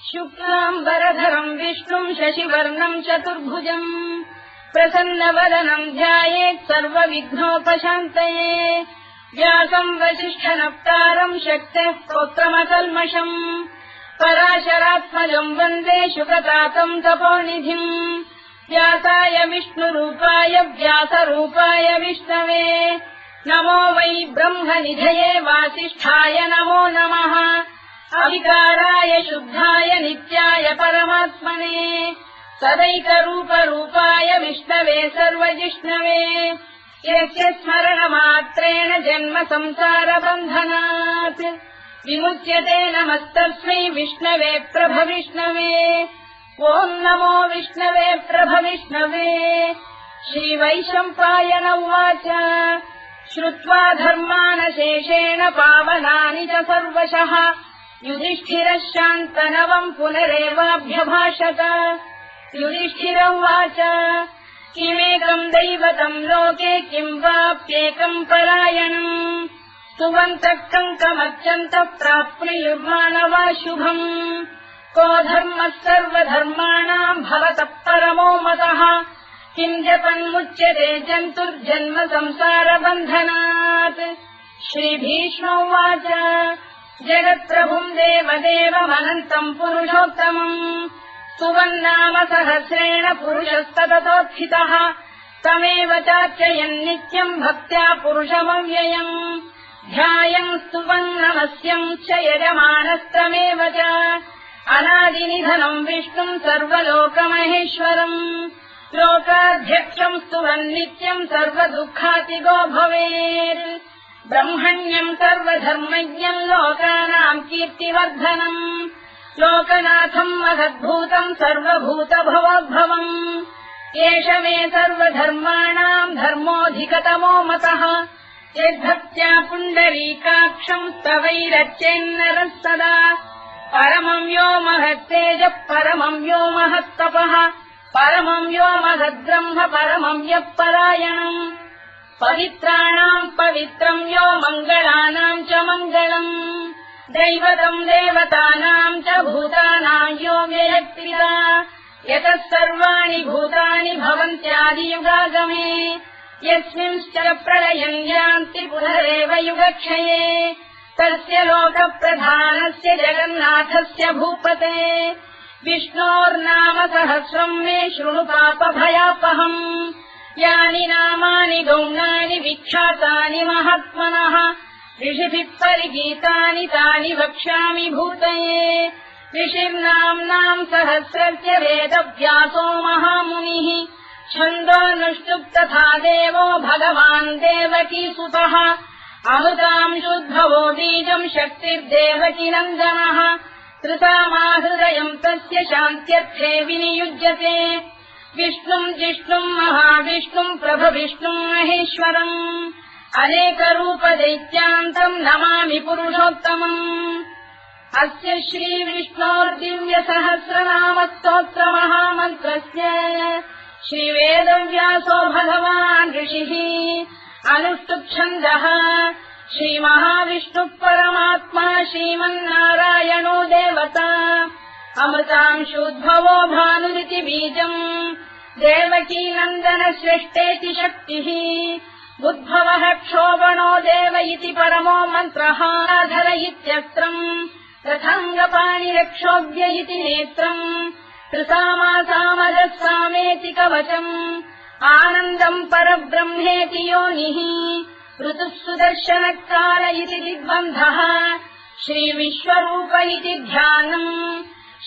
शुक्लाम्बरधरम् विष्णुम् शशिवर्णम् चतुर्भुजम् प्रसन्नवदनम् ध्यायेत् सर्वविघ्नोपशान्तये व्यासम् वसिष्ठनप्तारम् शक्तेः स्तोत्रमकल्मषम् पराशरात्मजम् वन्दे शुकतातम् तपोनिधिम् व्यासाय विष्णुरूपाय व्यासरूपाय विष्णवे नमो वै ब्रह्मनिधये वासिष्ठाय नमो नमः अविकाराय शुद्धाय नित्याय परमात्मने सदैकरूपरूपाय विष्णवे सर्वजिष्णवे यस्य स्मरणमात्रेण जन्म संसारबन्धनात् विमुच्यते नमस्तस्मै विष्णवे प्रभविष्णवे ॐ नमो विष्णवे प्रभविष्णवे श्रीवैशम्पायन उवाच श्रुत्वा धर्मानशेषेण पावनानि च सर्वशः युधिष्ठिरः शान्तनवम् पुनरेवाभ्यभाषत युधिष्ठिर उवाच किमेकम् दैवतम् लोके किम् वाप्येकम् परायणम् स्तुवन्तः कङ्कमर्चन्तः प्राप्नुयुर्मानवा शुभम् को धर्मः सर्वधर्माणाम् भवतः परमो मतः किम् जपन्मुच्यते जन्तुर्जन्म संसारबन्धनात् श्रीभीष्म उवाच जगत्प्रभुम् देवदेवमनन्तम् पुरुषोत्तमम् स्तुवन्नाम सहस्रेण पुरुषस्तततोत्थितः तमेव चार्चयन् नित्यम् भक्त्या पुरुषमव्ययम् ध्यायम् स्तुवन् नमस्यम् च यजमानस्तमेव च अनादिनिधनम् विष्णुम् सर्वलोकमहेश्वरम् लोकाध्यक्षम् स्तुवन् नित्यम् सर्वदुःखातिगो भवेत् ब्रह्मण्यम् सर्वधर्मज्ञम् लोकानाम् कीर्तिवर्धनम् लोकनाथम् महद्भूतम् सर्वभूतभवोद्भवम् एष मे सर्वधर्माणाम् धर्मोऽधिकतमो मतः यद्भक्त्या पुण्डरीकाक्षम् स्तवैरच्चेन्नरः सदा परमम् यो महत्तेजः परमम् यो महत्तपः परमम् यो महद्ब्रह्म परमम् यः परायणम् पवित्राणाम् पवित्रम् यो मङ्गलानाम् च मङ्गलम् दैवतम् देवतानाम् च भूतानाम् यो व्ययक्तिरा यतः सर्वाणि भूतानि भवन्त्यादियुगागमे यस्मिंश्च प्रलयम् यान्ति पुनरेव युगक्षये तस्य लोकप्रधानस्य जगन्नाथस्य भूपते विष्णोर्नाम सहस्रम् मे शृणु पापभयापहम् यानि नामानि गौणानि विख्यातानि महात्मनः ऋषिभिः परिगीतानि तानि वक्ष्यामि भूतये ऋषिर्नाम्नाम् सहस्रस्य वेदव्यासो महामुनिः छन्दोऽनुष्टुप् तथा देवो भगवान् देवकीसुतः अमृतांशुद्भवो बीजम् शक्तिर्देवकीनन्दनः कृतामाहृदयम् तस्य शान्त्यर्थे विनियुज्यते विष्णुम् जिष्णुम् महाविष्णुम् प्रभविष्णुम् महेश्वरम् अनेकरूपदैत्यान्तम् नमामि पुरुषोत्तमम् अस्य श्रीविष्णोर्दिव्यसहस्रनामस्तोत्रमहामन्त्रस्य श्रीवेदव्यासो भगवान् ऋषिः अनुष्टुप्छन्दः श्रीमहाविष्णुः परमात्मा श्रीमन्नारायणो देवता अमृतांशोद्भवो भानुरिति बीजम् देवकीनन्दन श्रेष्ठेति शक्तिः उद्भवः क्षोभणो देव इति परमो मन्त्रः धर इत्यस्त्रम् रथाङ्गपाणिरक्षोभ्य इति नेत्रम् त्रिसामासामजः सामेति कवचम् आनन्दम् परब्रह्मेति योनिः ऋतुः सुदर्शनकाल इति दिग्बन्धः श्रीविश्वरूप इति ध्यानम्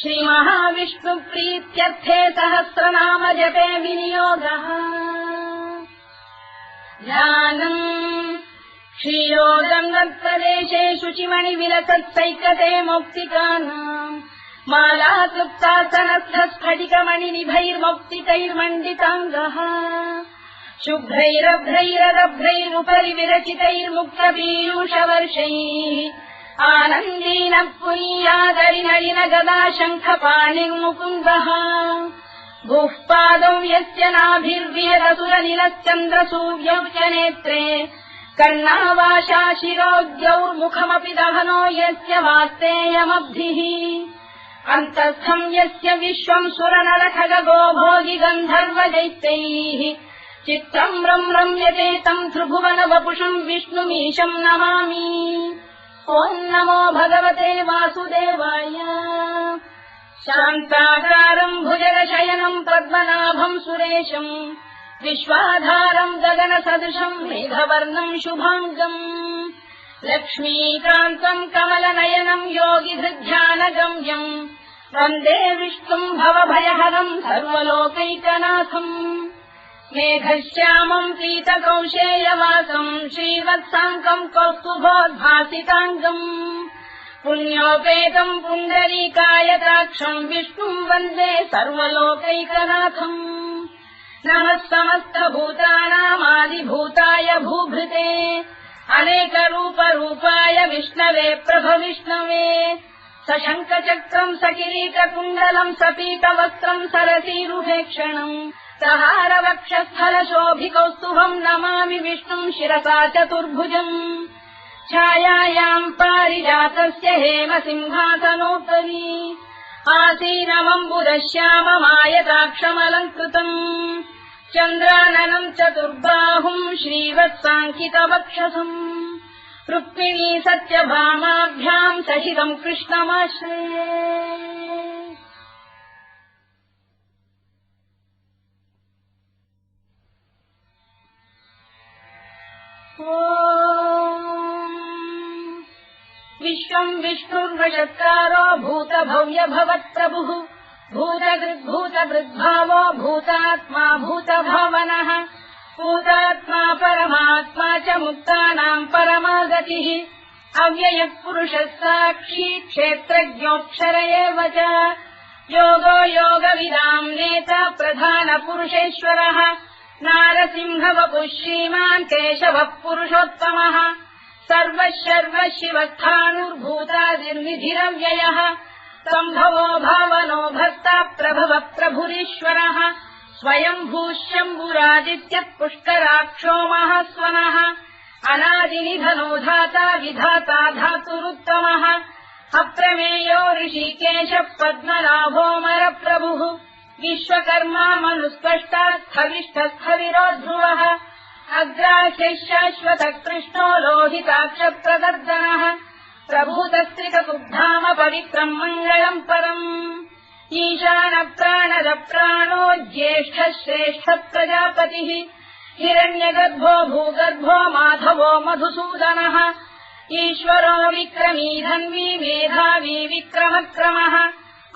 श्रीमहाविष्णुप्रीत्यर्थे सहस्रनाम जपे विनियोगः ध्यानम् श्रीयोगम् तत्प्रदेशे शुचिमणिविलसत्सैकते मौक्तिकानाम् मालाक्लुप्तासनस्थ स्फटिकमणिनिभैर्मौक्तिकैर्मण्डिताङ्गः शुभ्रैरभ्रैररभ्रैरुपरि विरचितैर्मुक्तपीयूषवर्षैः आनन्दीनः पुनीयादरिनलिन गदा शङ्खपाणिर्मुकुन्दः भूः पादौ यस्य नाभिर्विहरसुरनिलश्चन्द्रसूर्यौ च नेत्रे कर्णावाशा शिरोद्यौर्मुखमपि दहनो यस्य वास्तेयमब्धिः अन्तस्थम् यस्य विश्वम् सुरनरखगो भोगि गन्धर्वदैत्यैः चित्रम् रम्यते तम् त्रिभुवन वपुषम् विष्णुमीशम् नमामि। ॐ नमो भगवते वासुदेवाय। शान्ताकारम् भुजगशयनम् पद्मनाभम् सुरेशम् विश्वाधारम् गगनसदृशम् मेघवर्णम् शुभाङ्गम् लक्ष्मीकान्तम् कमलनयनम् योगिधृध्यानगम्यम् वन्दे विष्णुम् भवभयहरम् सर्वलोकैकनाथम्। मेघश्यामम् पीतकौशेयवासम् श्रीवत्साङ्कम् कौस्तुभोद्भासिताङ्गम् पुण्योपेतम् पुण्डरीकायताक्षम् विष्णुम् वन्दे सर्वलोकैकनाथम्। नमः समस्तभूतानामादिभूताय भूभृते अनेकरूपरूपाय विष्णवे प्रभविष्णवे सशङ्खचक्रम् सकिरीटकुण्डलम् सपीतवस्त्रम् सरसीरुहेक्षणम् सहारवक्षस्थलशोभिकौस्तुभम् नमामि विष्णुम् शिरसा चतुर्भुजम्। छायायाम् पारिजातस्य हेमसिंहासनोपरि आसीनमम्बुदश्याममायताक्षमलङ्कृतम् चन्द्राननम् चतुर्बाहुम् श्रीवत्साङ्कितवक्षसम् रुक्मिणी सत्यभामाभ्याम् सहितम् कृष्णमाश्रये। विश्वम् विष्णुर्वषत्कारो भूतभव्य भवत्प्रभुः भूतभृद्भावो भूतात्मा भूतभावनः भूतात्मा परमात्मा च मुक्तानाम् परमागतिः अव्ययः पुरुषः साक्षी क्षेत्रज्ञोऽक्षर एव च योगो योगविदाम् नेता प्रधानपुरुषेश्वरः नारसिंहवपुः श्रीमान् केशवः पुरुषोत्तमः सर्वः शर्वः शिवस्थाणुर्भूतादिर्निधिरव्ययः सम्भवो भावनो भर्ता प्रभवः प्रभुरीश्वरः स्वयम्भूः शम्भुरादित्यः पुष्कराक्षो महास्वनः अनादिनिधनो धाता विधाता धातुरुत्तमः अप्रमेयो ऋषिकेशः पद्मनाभोऽमरप्रभुः विश्वकर्मा मनुस्पष्टा स्थविष्ठस्थविरो ध्रुवः अग्राह्यः शाश्वतः कृष्णो लोहिताक्षप्रदर्दनः प्रभूतस्त्रिककुब्धाम पवित्रम् मङ्गलम् परम् ईशानप्राणदप्राणो ज्येष्ठः श्रेष्ठः प्रजापतिः हिरण्यगर्भो भूगर्भो माधवो मधुसूदनः ईश्वरो विक्रमी धन्वी मेधावी विक्रमक्रमः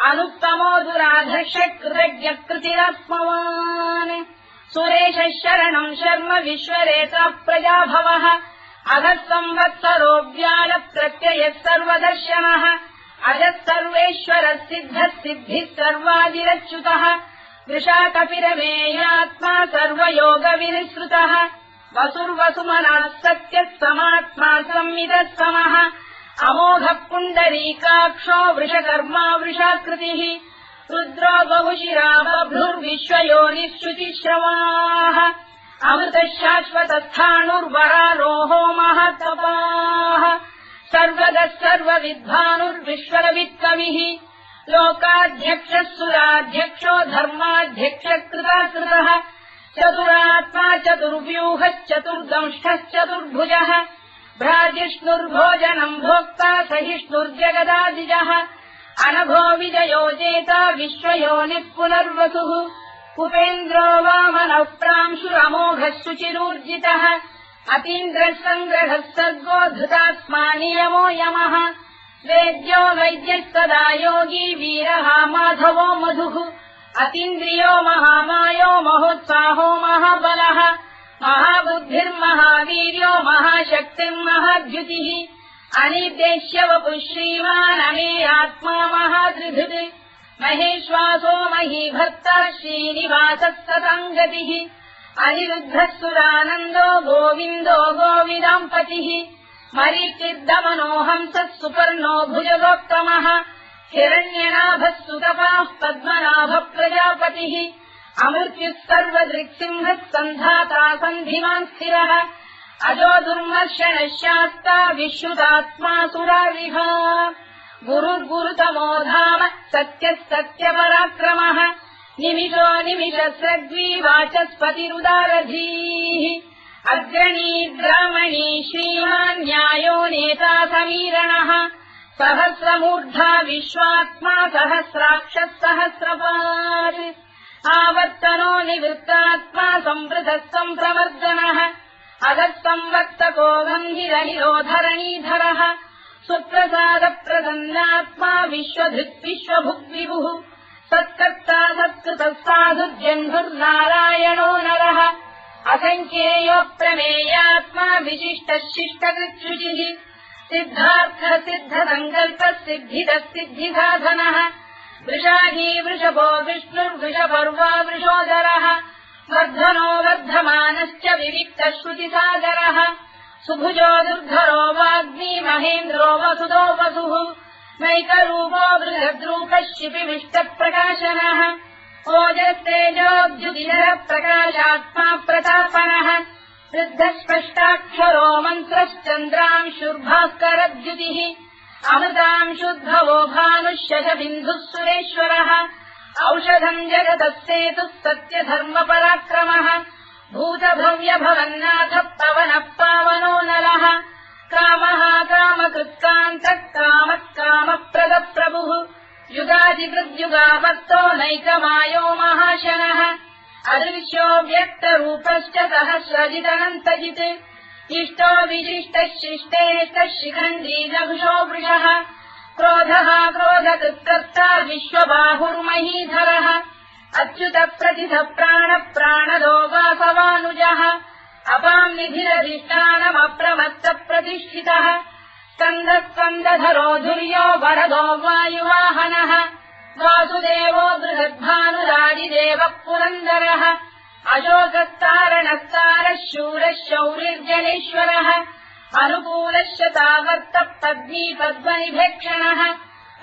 अनुत्तमो दुराधर्ष कृतज्ञः कृतिरात्मवान् सुरेशः शरणम् शर्म विश्वरेता प्रजाभवः अधः संवत्सरो व्यालप्रत्ययः सर्वदर्शनः अजः सर्वेश्वरः सिद्धः सिद्धिः सर्वादिरच्युतः वृषाकपिरमेयात्मा सर्वयोगविनिसृतः वसुर्वसुमनः सत्यः समात्मा संविदः समः अमोघः पुण्डरीकाक्षो वृषकर्मा वृषाकृतिः रुद्रो बहुशिरा बभ्रुर्विश्वयोनिः शुचिश्रवाः अमृतः शाश्वतस्थाणुर्वरारोहो महातपाः सर्वगः सर्वविद्वानुर्विश्वरवित्कविः लोकाध्यक्षः सुराध्यक्षो धर्माध्यक्षकृताकृतः चतुरात्मा चतुर्व्यूहश्चतुर्दंष्टश्चतुर्भुजः भ्राजिष्णुर्भोजनम् भोक्ता सहिष्णुर्जगदादिजः अनघो विजयो जेता विश्वयोनिः पुनर्वसुः कुपेन्द्रो वामनः प्रांशुरमोघः शुचिरूर्जितः अतीन्द्रः सङ्ग्रहः सर्गो धृतात्मा नियमो यमः वेद्यो वैद्यः सदा योगी वीरः माधवो मधुः अतीन्द्रियो महामायो महोत्साहो महाबलः महाबुद्धिर्महावीर्यो महाशक्तिर्महाद्युतिः अनिर्देश्यवपुः श्रीमान् अमेयात्मा महाधृधृत् महेश्वासो महीभर्ता श्रीनिवासः सताङ्गतिः अनिरुद्धः सुरानन्दो गोविन्दो गोविदाम्पतिः मरीचिर्दमनो हंसः सुपर्णो भुजगोत्तमः हिरण्यनाभः सुतपाः पद्मनाभः प्रजापतिः अमृत्युः सर्वदृक्सिंहः सन्धाता सन्धिमान् स्थिरः अजो दुर्मर्षणः शास्ता विश्रुतात्मा सुरारिः गुरुर्गुरुतमो धाम सत्यः सत्यपराक्रमः निमिषो निमिषस्रग्वी वाचस्पतिरुदारधीः अग्रणी ब्राह्मणी श्रीमान् न्यायो नेता समीरणः सहस्रमूर्धा विश्वात्मा सहस्राक्षः सहस्रपात् आवर्तनो निवृत्तात्मा संवृतः सम्प्रवर्धनः अधः संवर्तको गन्धिरनिरोधरणीधरः सुप्रसादप्रसन्नात्मा विश्वधृत् विश्वभुग्विभुः सत्कर्ता सत्कृतः साधुर्जन्धुर्नारायणो नरः असङ्ख्येयो प्रमेयात्मा विशिष्टः शिष्टकृच्छुचिः सिद्धार्थः सिद्धसङ्कल्पः सिद्धितः सिद्धिसाधनः वृषाधी वृषभो विष्णुर्वृषपर्वा वृषोदरः वर्धनो वर्धमानश्च विविक्तः श्रुतिसागरः सुभुजो दुर्धरो वाग्मी महेन्द्रो वसुदो वसुः नैकरूपो बृहद्रूपः शिपिविष्टप्रकाशनः ओजस्तेजोऽभ्युदिनः प्रकाशात्मा प्रतापनः वृद्धस्पष्टाक्षरो मन्त्रश्चन्द्रांशुर्भास्करद्युतिः अमृतांशुद्भवो भानुष्यशबिन्दुः सुरेश्वरः औषधम् जगतः सेतुः सत्यधर्मपराक्रमः भूतभव्यभवन्नाथः पवनः पावनो नलः कामः कामकृत्कान्तः कामः कामप्रदप्रभुः युगादिकृद्युगामत्तो नैकमायो महाशनः अदृश्यो व्यक्तरूपश्च सहस्रजिदनन्तजित् इष्टो विशिष्टः शिष्टेष्टः शिखण्डी नभुषो वृषः क्रोधः क्रोधकृत्कर्ता विश्वबाहुर्महीधरः अच्युतः प्रतिथः प्राणः प्राणदो वासवानुजः अपाम् निधिरधिष्ठानमप्रमत्तः प्रतिष्ठितः स्कन्दः स्कन्दधरो धुर्यो वरदो वायुवाहनः वासुदेवो बृहद्भानुरादिदेवः पुरन्दरः अशोकस्तारणस्तारः शूरः शौरिर्जनेश्वरः अनुकूलः शतावर्तः पद्मी पद्मनिभेक्षणः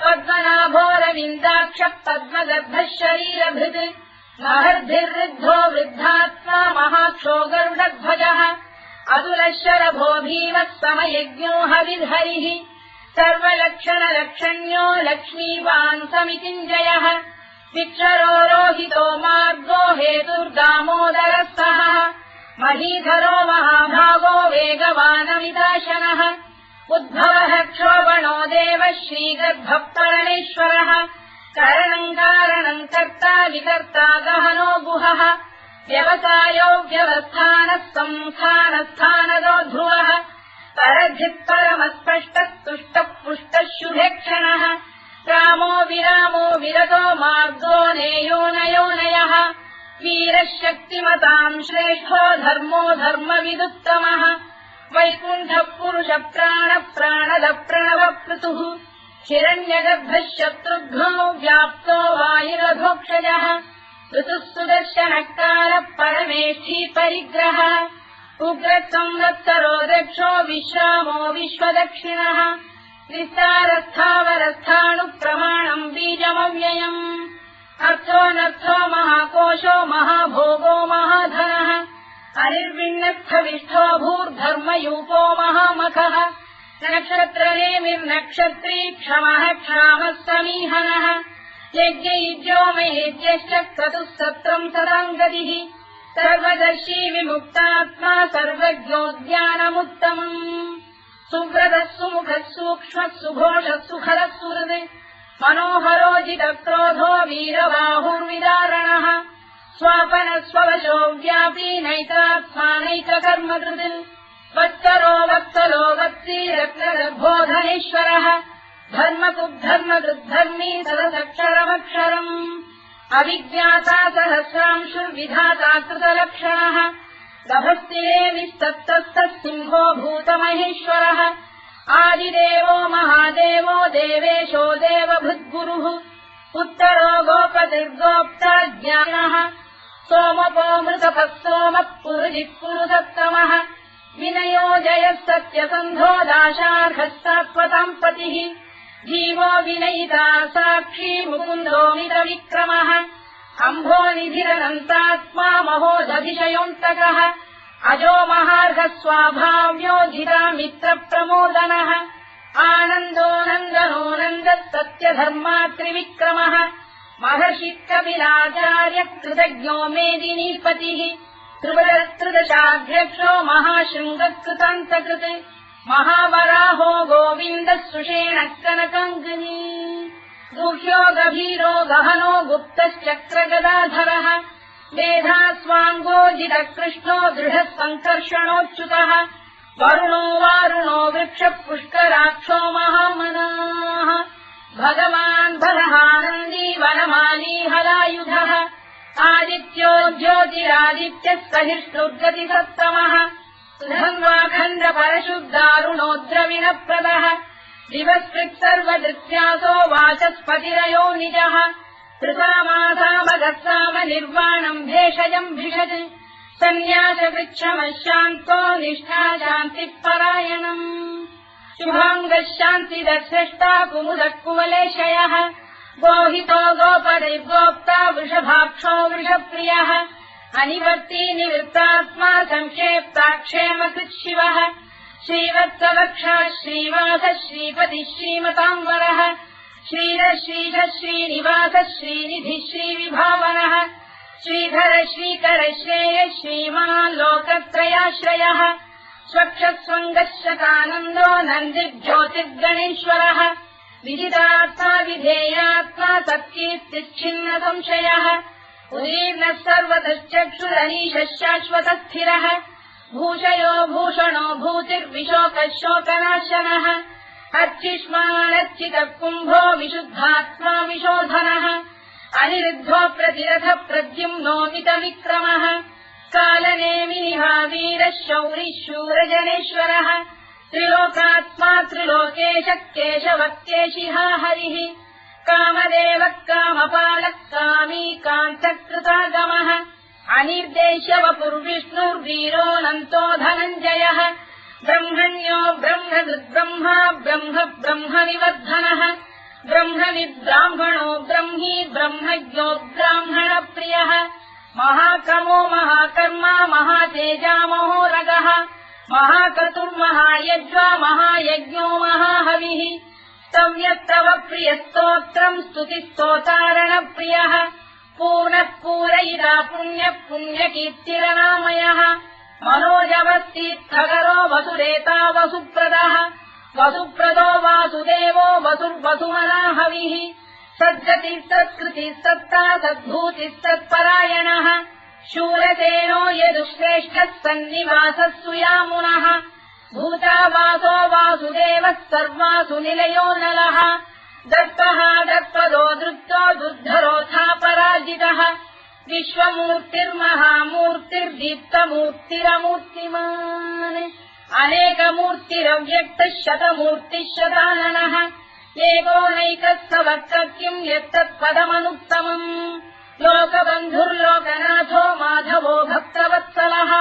पद्मनाभोरविन्दाक्षः पद्मगर्भः शरीरभृत् महर्भिर्वृद्धो वृद्धात्मा महाक्षो गरुडध्वजः अतुलः शरभो भीमः समयज्ञो हविर्हरिः सर्वलक्षणलक्षण्यो लक्ष्मीवान् समितिञ्जयः विक्षरो रोहितो मार्गो हेतुर्दामोदरः सहः महीधरो महाभागो वेगवानमिदाशनः उद्भवः क्षोभणो देवः श्रीगर्भः परमेश्वरः करणम् कारणम् कर्ता विकर्ता गहनो गुहः व्यवसायो व्यवस्थानः संस्थानस्थानदो ध्रुवः परधिः परमस्पष्टः तुष्टः पुष्टः शुभेक्षणः रामो विरामो विरतो मार्गो नेयोनयोनयः वीरः शक्तिमताम् श्रेष्ठो धर्मो धर्मविदुत्तमः वैकुण्ठः पुरुषः प्राणः प्राणदः प्रणवप्लुतुः हिरण्यगर्भः शत्रुघ्नो व्याप्तो वायुरधोक्षजः ऋतुः सुदर्शनः कालः परमेष्ठी परिग्रहः उग्रः संवत्सरो दक्षो विश्रामो विश्वदक्षिणः विस्तारस्थावरस्थाणुः प्रमाणम् बीजमव्ययम् अर्थोऽनर्थो महाकोशो महाभोगो महाधनः अनिर्विण्णस्थविष्ठो भूर्धर्मयूपो महामखः नक्षत्रनेमिर्नक्षत्री क्षमः क्षामः समीहनः यज्ञयुज्यो महेज्यश्च क्रतुः सत्रम् सदाङ्गतिः सर्वदर्शी विमुक्तात्मा सर्वज्ञोद्यानमुत्तमम् सुव्रतः सुमुखः सूक्ष्मः सुघोषः सुखरः सुहृत् मनोहरोजितक्रोधो वीरबाहुर्विदारणः स्वापनः स्ववशो व्यापी नैतात्मानैककर्मकृत् वत्सरो वत्सलो वत्सी रत्नगर्भोधनेश्वरः धर्मकुद्धर्मकृद्धर्मी सदसक्षरमक्षरम् अविज्ञाता सहस्रांशुर्विधाता कृतलक्षणः गभस्तिरे विस्तप्तस्तः सिंहो भूतमहेश्वरः आदिदेवो महादेवो देवेशो देवभृद्गुरुः उत्तरो गोपतिर्गोप्ता ज्ञानः सोमपो मृतपः सोमः पुरुजिः पुरुषत्तमः विनयो जयः सत्यसन्धो दाशार्हः सात्वताम् पतिः जीवो विनयिता साक्षी मुकुन्दो मितविक्रमः अम्भोनिधिरनन्तात्मा महोदधिशयोऽन्तकः अजो महार्घः स्वाभाव्यो जिता मित्रप्रमोदनः आनन्दो नन्दनो नन्दः सत्यधर्मा त्रिविक्रमः महर्षि कपिलाचार्य कृतज्ञो मेदिनीपतिः त्रिदशाध्यक्षो महाशृङ्गकृतान्तकृत् महावराहो गोविन्दः सुषेणः कनकाङ्गनी गुह्यो गभीरो गहनो गुप्तश्चक्रगदाधरः मेधास्वाङ्गोजितः कृष्णो दृढः सङ्कर्षणोच्युतः वरुणो वारुणो वृक्षः पुष्कराक्षो महामनाः भगवान् बलहानन्दी वनमाली हलायुधः आदित्यो ज्योतिरादित्यः सहिष्णुर्गतिसत्तमः सुधन्वाखण्ड परशुद्धारुणोद्रविणप्रदः दिवस्कृत् सर्वदृत्यासो वाचस्पतिरयो निजः कृतामासामगस्साम निर्वाणम् भेषजम् भिषज सन्न्यासवृक्षमशान्तो निष्ठा शान्तिपरायणम् शुभाङ्गः शान्तिदर्शष्टा कुमुदः कुवलेशयः गोहितो गोपदैर्गोप्ता वृषभाक्षो वृषप्रियः अनिवर्ती निवृत्तात्मा संक्षेप्ताक्षेमकृत् शिवः श्रीवत्सवक्षः श्रीवासः श्रीपतिः श्रीमताम्बरः श्रीधः श्रीधः श्रीनिवासः श्रीनिधिः श्रीविभावनः श्रीधर श्रीकर श्रेयः श्रीमान् लोकत्रयाश्रयः स्वक्षस्वङ्गः शतानन्दो नन्दिर्ज्योतिर्गणेश्वरः विदितात्मा विधेयात्मा सत्कीर्तिच्छिन्न संशयः उदीर्णः सर्वतश्चक्षुरनीशः शाश्वतस्थिरः भूषयो भूषणो भूतिर्विशोकः शोकनाशनः अर्चिष्मानर्चितः कुम्भो विशुद्धात्मा विशोधनः अनिरुद्धो प्रतिरथ प्रद्युम्नो मितविक्रमः कालनेमिनिहा वीरः शौरिः शूरजनेश्वरः त्रिलोकात्मा त्रिलोकेशः केशवः केशिहा हरिः कामदेवः कामपालः कामी कान्तकृतागमः अनिर्देश्य वपुर्विष्णुर्वीरोऽनन्तो धनञ्जयः ब्रह्मण्यो ब्रह्मकृद्ब्रह्मा ब्रह्म ब्रह्मनिवर्धनः ब्रह्मविद्ब्राह्मणो ब्रह्मी ब्रह्मज्ञो ब्राह्मणप्रियः महाक्रमो महाकर्मा महातेजा महोरगः महाक्रतुर्महायज्वा महायज्ञो महाहविः स्तव्यस्तव प्रियस्तोत्रम् स्तुतिस्तोतारणप्रियः पूर्णः पूरयिता पुण्यः पुण्यकीर्तिरनामयः मनोजवस्तीर्थकरो वसुरेता वसुप्रदः वसुप्रदो वासुदेवो वसुर्वसुमनाहविः सद्गतिः सत्कृतिः सत्ता सद्भूतिः सत्परायणः शूरसेनो यदुश्रेष्ठः सन्निवासः सुयामुनः भूतावासो वासुदेवः सर्वासु निलयो नलः दत्तः दत्पदो दृप्तो दुर्धरोऽथापराजितः विश्वमूर्तिर्महामूर्तिर्दीप्तमूर्तिरमूर्तिमान् अनेकमूर्तिरव्यक्तः शतमूर्तिः शताननः एकोनैकः सवक्तकिम् यत्तत्पदमनुत्तमम् लोकबन्धुर्लोकनाथो माधवो भक्तवत्सलः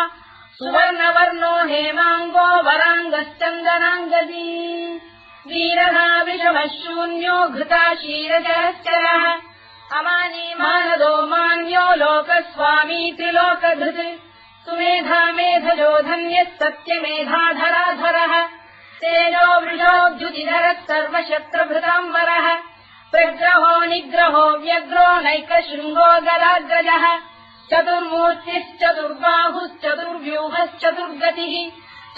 सुवर्णवर्णो हेमाङ्गो वराङ्गश्चन्दनाङ्गदी वीरः विषमः शून्यो घृता क्षीरजरश्चरः अमानी मानदो मान्यो लोकस्वामी त्रिलोकधृत् सुमेधा मेधजो धन्यः सत्यमेधाधराधरः तेजो वृषोऽद्युतिधरः सर्वशस्त्रभृताम्बरः प्रग्रहो निग्रहो व्यग्रो नैकशृङ्गो गदाग्रजः चतुर्मूर्तिश्चतुर्बाहुश्चतुर्व्यूहश्चतुर्गतिः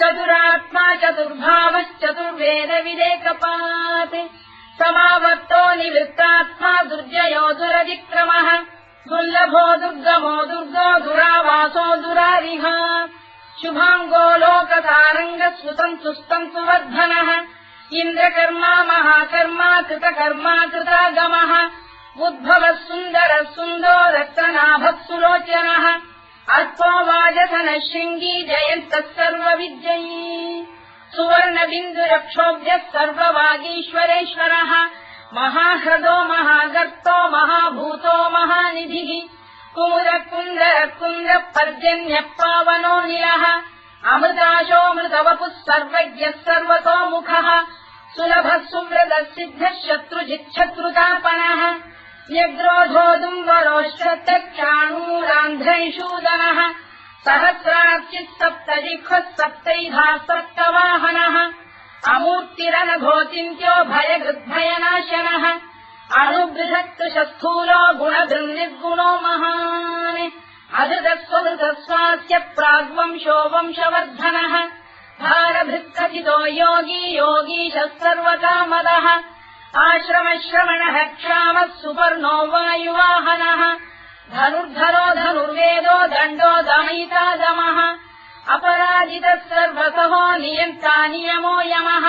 चतुरात्मा चतुर्भावश्चतुर्वेदविदेकपात् समावर्तो निवृत्तात्मा दुर्जयो दुरतिक्रमः दुर्लभो दुर्गमो दुर्गो दुरावासो दुरारिः शुभाङ्गो लोकतारङ्गः सुतन्तु वर्धनः इन्द्रकर्मा महाकर्मा कृतकर्मा कृतागमः उद्भवः सुन्दरः सुन्दो रक्तनाभः सुलोचनः अल्पो वाजसनः शृङ्गी जयन्तः सर्वविद्ययी सुवर्णबिन्दुरक्षोभ्यः सर्ववागीश्वरेश्वरः महाह्रदो महागर्तो महाभूतो महानिधिः कुमुदकुन्दरकुन्दः पर्जन्यः पावनो निलः अमृताशोऽमृतवपुः सर्वज्ञः सर्वतोमुखः सुलभः सुव्रतः सिद्धः शत्रुजिच्छत्रुतापनः न्यग्रोधोदुम्बरोश्चक्षाणूरान्ध्रैषूदनः सहस्रार्चिः सप्तजिह्वः सप्तैधा सप्तवाहनः अमूर्तिरनघोचिन्त्यो भयगृद्भयनाशनः अणुबृहत्कृशस्थूलो गुणभृन्निर्गुणो महान् अधृतस्वधृतस्वास्य प्राग्वंशो वंशवर्धनः भारभृत्कथितो योगी योगीशः सर्वकामदः आश्रमश्रवणः क्षामः सुपर्णो वायुवाहनः धनुर्धरो धनुर्वेदो दण्डो दमयिता दमः अपराजितः सर्वसहो नियन्ता नियमो यमः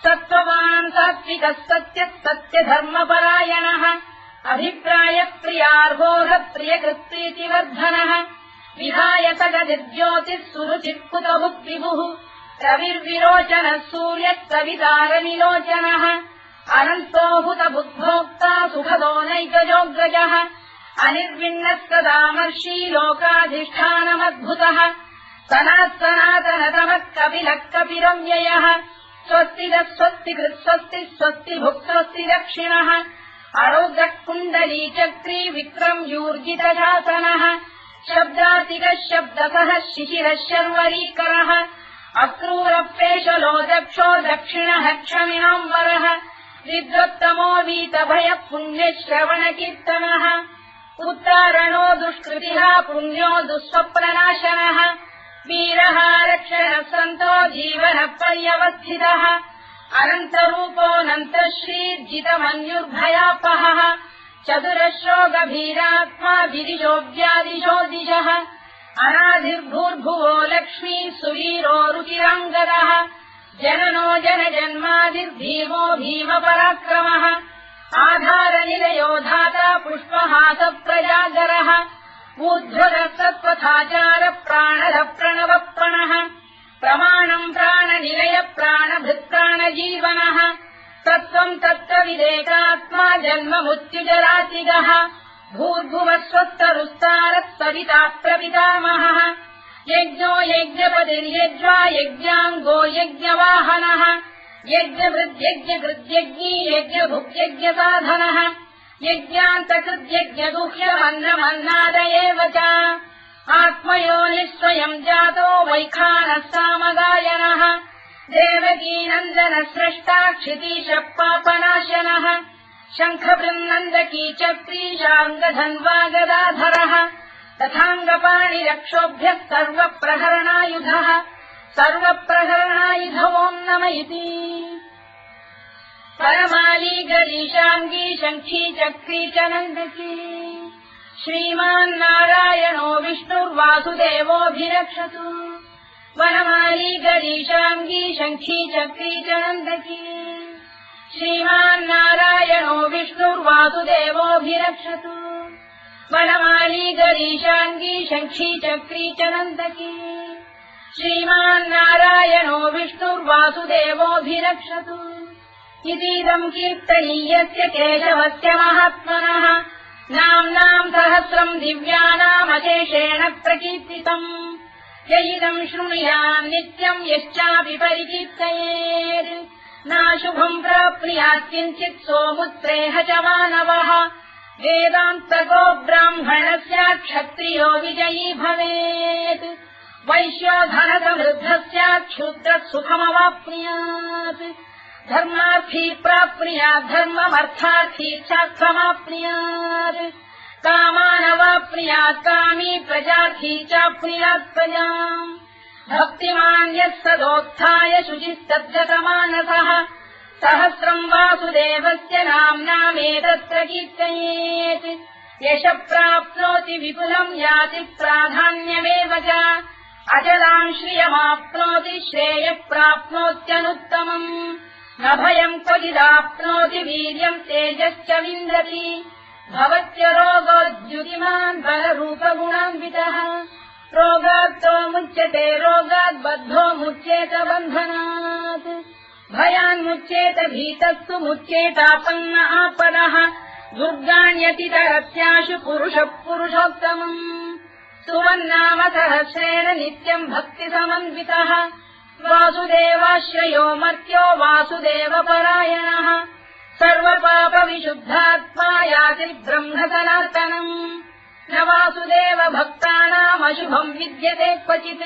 सत्त्ववान् सात्विकः सत्यः सत्यधर्मपरायणः अभिप्रायप्रियार्होः प्रियकृत्प्रीतिवर्धनः विधायतगतिर्ज्योतिः सुरुचित्कुतभुक्तिभुः रविर्विरोचनः सूर्यः कवितारविलोचनः अनन्तो हुतबुद्भोक्ता सुखदो नैकजोऽग्रजः अनिर्विण्णः सदामर्षी लोकाधिष्ठानमद्भुतः सनातनतमः कपिलः कपिरव्ययः स्वस्तिदः स्वस्तिकृत् स्वस्ति स्वस्तिभुक् स्वस्ति दक्षिणः अरोग्रः कुण्डली चक्री विक्रम्यूर्जितशासनः शब्दातिकः शब्दसः शिशिरः शर्वरीकरः अक्रूरप्रेशलो दक्षो दक्षिणः क्षमिणाम्बरः विद्वत्तमो वीतभयः पुण्यश्रवणकीर्तनः उत्तारणो दुष्कृतिः पुण्यो दुःस्वप्ननाशनः वीरः रक्षणः सन्तो जीवनः पर्यवस्थितः अनन्तरूपोऽनन्तश्रीर्जितमन्युर्भयापहः चतुरश्रो गभीरात्मा विदिशो व्यादिशो दिशः अनाधिर्भूर्भुवो लक्ष्मी सुवीरो रुचिराङ्गदः जननो जनजन्मादिर्भीमो भीमपराक्रमः आधारनिलयो धाता पुष्पहासः प्रजागरः ऊर्ध्वरः सत्त्वथाचार प्राणः प्रणवप्रणः प्रमाणम् प्राणनिलय प्राणभृत्प्राणजीवनः तत्त्वम् तत्त्वविदेकात्मा जन्ममृत्युजरातिगः भूर्भुवः स्वस्तरुस्तारः सविता प्रपितामहः यज्ञो यज्ञपतिर्यज्वा यज्ञाङ्गो यज्ञवाहनः यज्ञभृद्यज्ञकृद्यज्ञी यज्ञभुक्यज्ञसाधनः यज्ञान्तकृद्यज्ञगुह्यमन्नमन्नाद एव च आत्मयोनिः स्वयम् जातो वैखानः सामगायनः देवकीनन्दनः स्रष्टा क्षितीशः पापनाशनः शङ्खबृन्नन्दकी चक्रीशाङ्गधन्वा गदाधरः तथाङ्गपाणिरक्षोभ्यः सर्वप्रहरणायुधः सर्वप्रहरणायुध ओम् नम इति परमाली गरीशाङ्गी शङ्खी चक्री च नन्दकी श्रीमान्नारायणो विष्णुर्वासुदेवोऽभिरक्षतु वनमाली गरीशाङ्गी शङ्खी चक्री च नन्दकी श्रीमान्नारायणो विष्णुर्वासुदेवोऽभिरक्षतु वनमाली गरीशाङ्गी शङ्खी चक्री च नन्दकी श्रीमान्नारायणो विष्णुर्वासुदेवोऽभिरक्षतु इतीदम् कीर्तनीयस्य केशवस्य महात्मनः नाम्नाम् सहस्रम् दिव्यानामशेषेण प्रकीर्तितम् य इदम् शृणुयाम् नित्यम् यश्चापि परिकीर्तयेत् नाशुभम् प्राप्नुयात् किञ्चित् सोमुत्रेह च मानवः वेदान्तको ब्राह्मणस्य क्षत्रियो विजयी भवेत् वैश्यो धनसमृद्धस्य क्षुद्रः सुखमवाप्नुयात् धर्मार्थी प्राप्नुयात् धर्ममर्थार्थी चार्थमाप्नुयात् कामानवाप्नुयात् कामी प्रजार्थी चाप्नुयात् प्रजाम् भक्तिमान् यः सदोत्थाय शुचिस्तद्गतमानसः सहस्रम् वासुदेवस्य नाम्नामेतत् प्रकीर्तयेत् यशः प्राप्नोति विपुलम् याति प्राधान्यमेव च अचलाम् श्रियमाप्नोति श्रेयः प्राप्नोत्यनुत्तमम् न भयम् क्वचिदाप्नोति वीर्यम् तेजश्च विन्दति भवत्य रोगोद्युतिमान् बलरूपगुणान्वितः रोगात्तो मुच्यते रोगात् बद्धो मुच्येत बन्धनात् भयान्मुच्येत भीतस्तु मुच्येतापन्न आपदः दुर्गाण्यतितरस्याशु पुरुषः पुरुषोत्तमम् सुवन्नाम सहस्रेण नित्यम् भक्तिसमन्वितः वासुदेवाश्रयो मर्त्यो वासुदेवपरायणः सर्वपापविशुद्धात्मा याति ब्रह्म सनातनम् न वासुदेव भक्तानामशुभम् विद्यते क्वचित्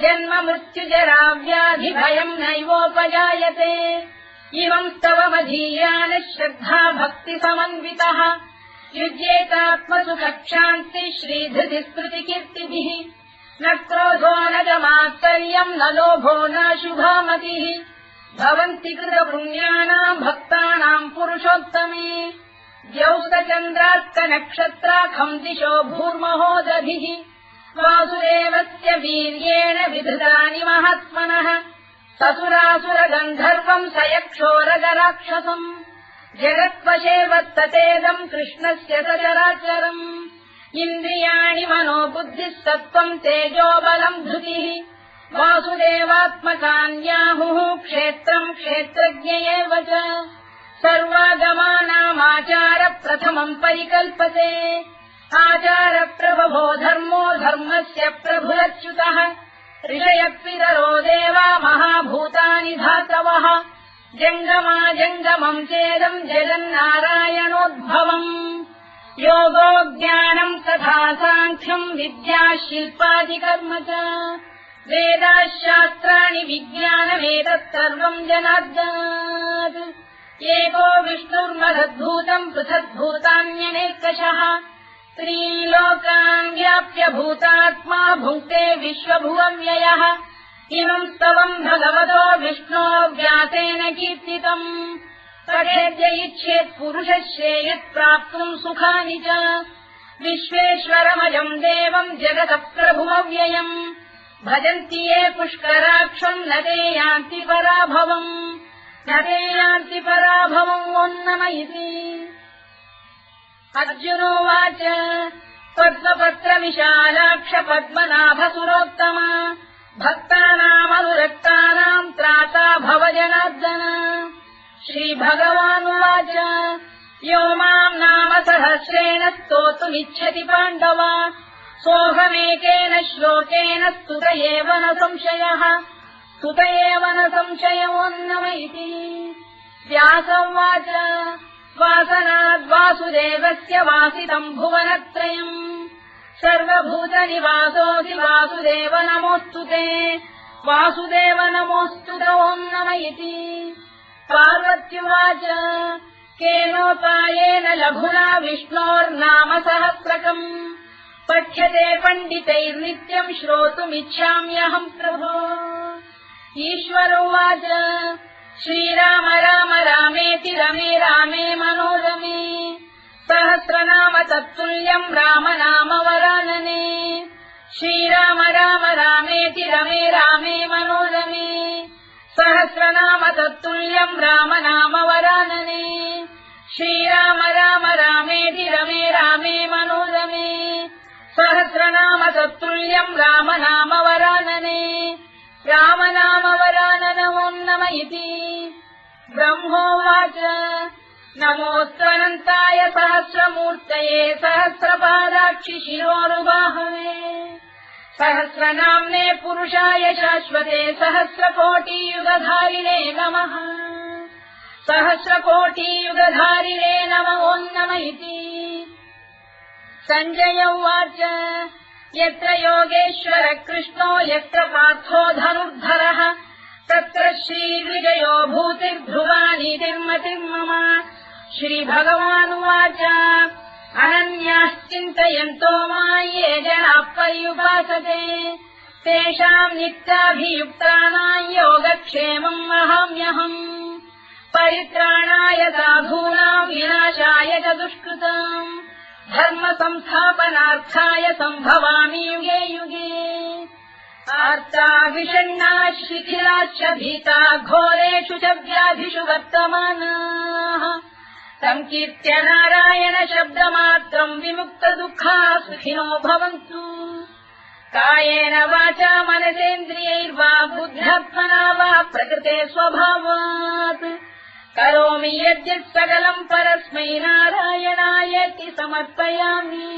जन्म मृत्युजरा व्याधि भयम् नैवोपजायते इमं स्तवमधीयान श्रद्धा भक्ति समन्वितः युज्येतात्मसुखक्षान्ति श्रीधृति स्मृति कीर्तिभिः न क्रोधो न च मात्सर्यम् न लोभो न शुभामतिः भवन्ति कृतपुण्यानाम् भक्तानाम् पुरुषोत्तमे द्यौस्तचन्द्रार्कनक्षत्राखम् दिशो भूर्महोदभिः वासुदेवस्य वीर्येण विधृतानि महात्मनः ससुरासुरगन्धर्वम् स यक्षोरगराक्षसम् जगत्वशे वत्ततेदम् कृष्णस्य सचराचरम् इन्द्रियाणि मनो बुद्धिः सत्त्वम् तेजो बलम् धृतिः वासुदेवात्मकान्याहुः क्षेत्रम् क्षेत्रज्ञ एव च सर्वागमानामाचार प्रथमम् परिकल्पते आचार प्रभवो धर्मो धर्मस्य प्रभुरच्युतः ऋषयपितरो देवा महाभूतानि धातवः जङ्गमा जङ्गमम् चेदम् जगन्नारायणोद्भवम् योगो ज्ञानम् तथा साङ्ख्यम् विद्या शिल्पादिकर्म च वेदाः शास्त्राणि विज्ञानमेतत् सर्वम् जनार्दनात् एको विष्णुर्महद्भूतम् पृथग्भूतान्यनेकशः त्रीन् लोकान् व्याप्य भूतात्मा भुङ्क्ते विश्वभुवव्ययः इमम् स्तवम् भगवतो विष्णो व्यासेन कीर्तितम् पठेद्य इच्छेत् पुरुषः श्रेयः प्राप्तुम् सुखानि च विश्वेश्वरमजम् देवम् जगतः प्रभुमव्ययम् भजन्ति ये पुष्कराक्षम् न ते यान्ति पराभवम् ओन्नम इति अर्जुनोवाच पद्मपत्रविशालाक्ष पद्मनाभसुरोत्तम भक्तानामनुरक्तानाम् त्राता भव जनार्दन श्रीभगवानुवाच यो माम् नाम सहस्रेण स्तोतुमिच्छति पाण्डव सोऽहमेकेन श्लोकेन स्तुत एव न संशयोऽन्नम इति व्यासोवाच वासनाद्वासुदेवस्य वासितम् भुवनत्रयम् सर्वभूतनिवासोऽसि वासुदेव नमोऽस्तु ते वासुदेव नमोऽस्तु ओन्नम इति पार्वत्युवाच केनोपायेन लघुना विष्णोर्नाम सहस्रकम् पठ्यते पण्डितैर्नित्यम् श्रोतुमिच्छाम्यहम् प्रभो ईश्वरोवाच श्रीराम राम रामेति रमे रामे मनोरमे सहस्रनाम तत्तुल्यम् राम नाम वरानने श्रीराम राम रामेति रमे रामे मनोरमे सहस्रनाम तत्तुल्यम् राम नाम वरानने श्रीराम राम रामेति रमे रामे मनोरमे सहस्रनाम तत्तुल्यम् राम नाम वरानने राम नाम वराननमोन्नम इति ब्रह्मोवाच नमोऽस्त्वनन्ताय सहस्रमूर्तये सहस्रपादाक्षि शिरोरुबाहवे सहस्रनाम्ने पुरुषाय शाश्वते सहस्रकोटियुगधारिणे नमः सहस्रकोटियुगधारिणे नमोऽन्नम इति सञ्जय उवाच यत्र योगेश्वर कृष्णो यत्र पार्थो धनुर्धरः तत्र श्रीविजयो भूतिर्ध्रुवानीतिर्मतिर्मम श्रीभगवानुवाच अनन्याश्चिन्तयन्तो मां ये जनाः पर्युपासते तेषाम् नित्याभियुक्तानां योगक्षेमम् वहाम्यहम् परित्राणाय साधूनां विनाशाय च दुष्कृताम् धर्म संस्थापनार्थाय सम्भवामि युगे युगे आर्ता विषण्णाः शिथिलाश्च भीता घोरेषु च व्याधिषु वर्तमानाः संकीर्त्य नारायण शब्दमात्रम् विमुक्त दुःखाः सुखिनो भवन्तु कायेन वाचा मनसेन्द्रियैर्वा बुद्ध्यात्मना वा प्रकृते स्वभावात् करोमि यद्यत् सकलम् परस्मै नारायणायेति समर्पयामि।